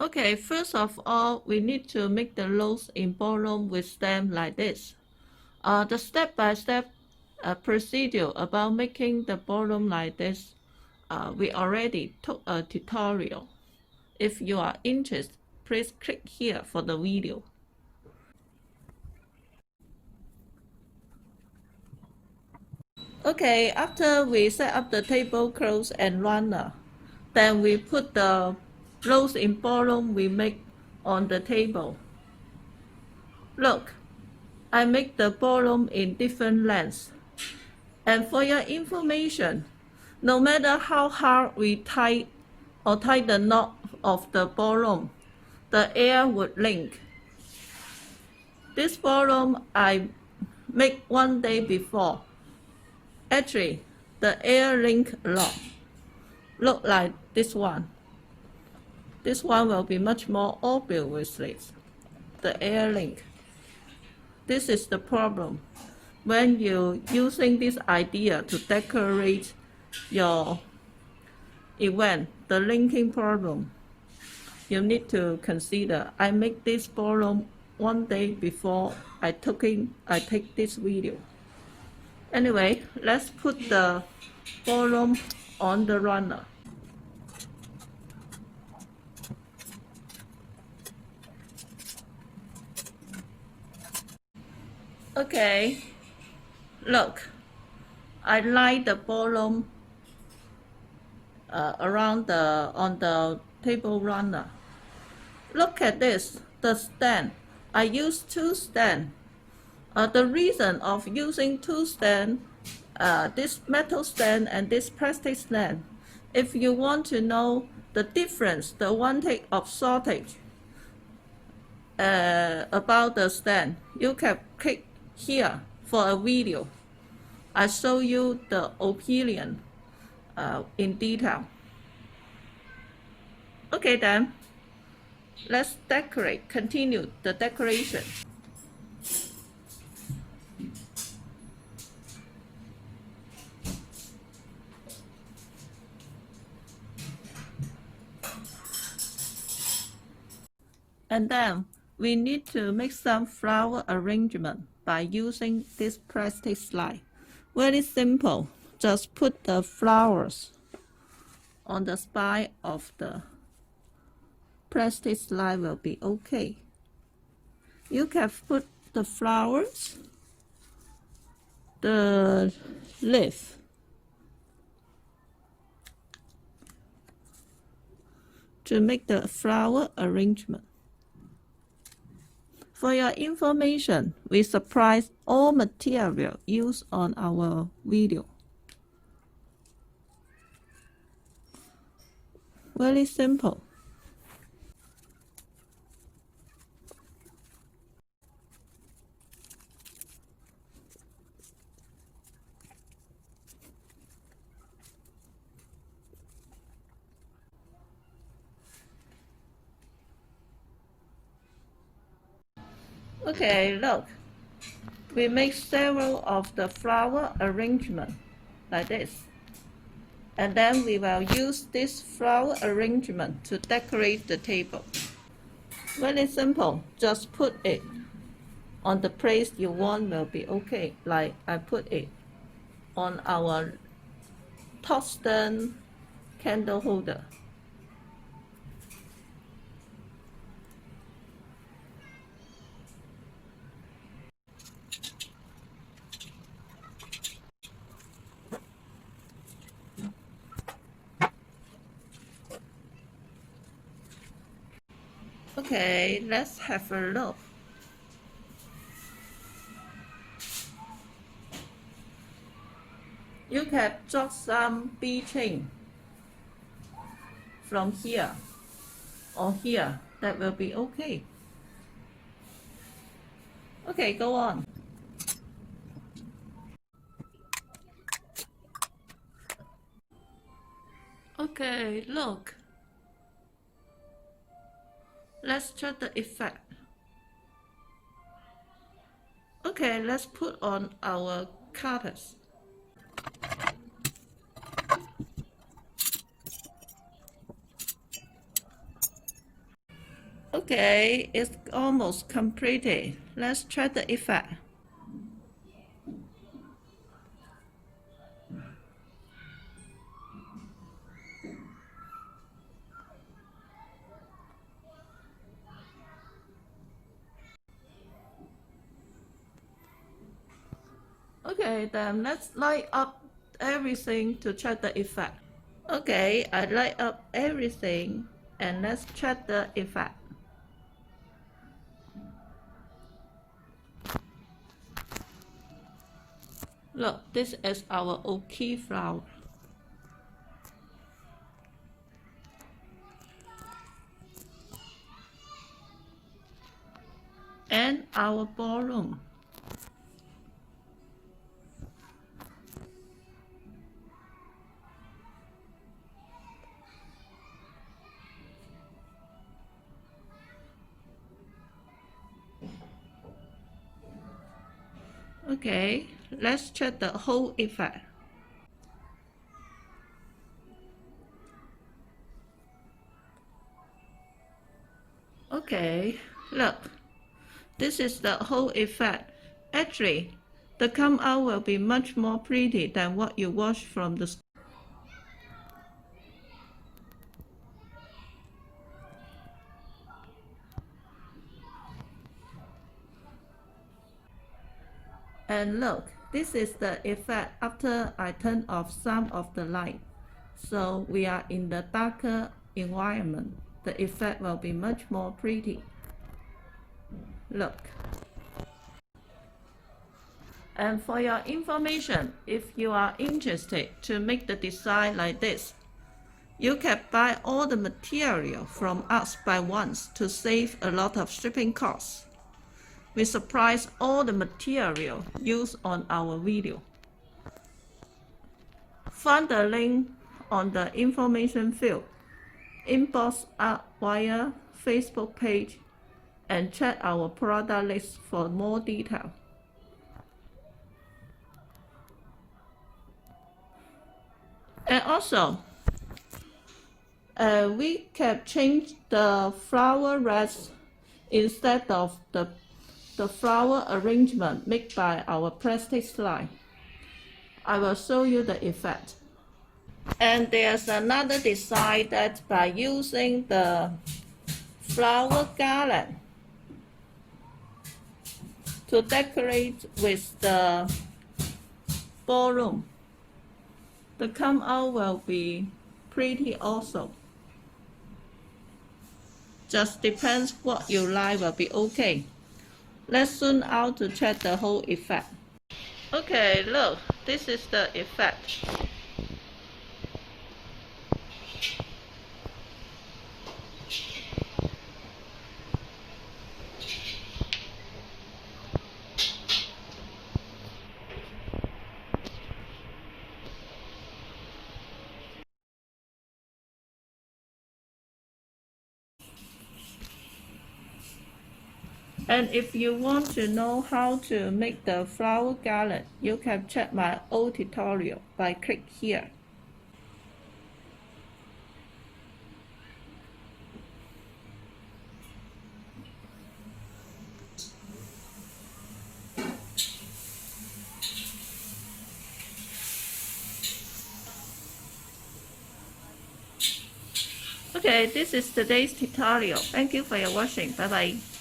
Okay, first of all, we need to make the rose in ballroom with stem like this. The step-by-step procedure about making the ballroom like this, we already took a tutorial. If you are interested, please click here for the video. Okay, after we set up the tablecloth and runner, then we put the rose in ballroom we make on the table. Look, I make the ballroom in different lengths. And for your information, no matter how hard we tie the knot of the ballroom, the air would link. This ballroom I make one day before. Actually, the air link a lot. Look like this one. This one will be much more obvious with this. The air link. This is the problem. When you're using this idea to decorate your event, the linking problem, you need to consider. I make this ballroom one day before I take this video. Anyway, let's put the ballroom on the runner. Okay, look, I line the ballroom on the table runner. Look at this, the stand. I use two stands. The reason of using two stands, this metal stand and this plastic stand, if you want to know the difference, the advantage of shortage about the stand, you can click here for a video. I show you the opinion in detail. Okay then, let's decorate, continue the decoration. And then we need to make some flower arrangement by using this plastic slide. Very simple, just put the flowers on the spine of the plastic slide will be okay. You can put the flowers, the leaf, to make the flower arrangement. For your information, we supply all material used on our video. Very simple. Okay, look. We make several of the flower arrangement like this. And then we will use this flower arrangement to decorate the table. Very simple, just put it on the place you want will be okay. Like I put it on our tungsten candle holder. Okay, let's have a look. You can drop some bee chain from here or here. That will be okay. Okay, go on. Okay, look. Let's check the effect. Okay, let's put on our carpets. Okay, it's almost completed. Let's check the effect. Okay, then let's light up everything to check the effect. Okay, I light up everything and let's check the effect. Look, this is our orchid flower. And our ballroom. Okay, let's check the whole effect. Okay, look, this is the whole effect. Actually, the come out will be much more pretty than what you watch from the. And look, this is the effect after I turn off some of the light. So we are in the darker environment. The effect will be much more pretty. Look. And for your information, if you are interested to make the design like this, you can buy all the material from us by once to save a lot of shipping costs. We supply all the material used on our video. Find the link on the information field, inbox us via Facebook page, and check our product list for more detail. And also, we can change the flower rest instead of the flower arrangement made by our plastic slide. I will show you the effect. And there's another design that by using the flower garland to decorate with the ballroom. The come out will be pretty also. Just depends what you like will be okay. Let's zoom out to check the whole effect. Okay, look, this is the effect. And if you want to know how to make the flower garland, you can check my old tutorial by click here. Okay, this is today's tutorial. Thank you for your watching. Bye bye.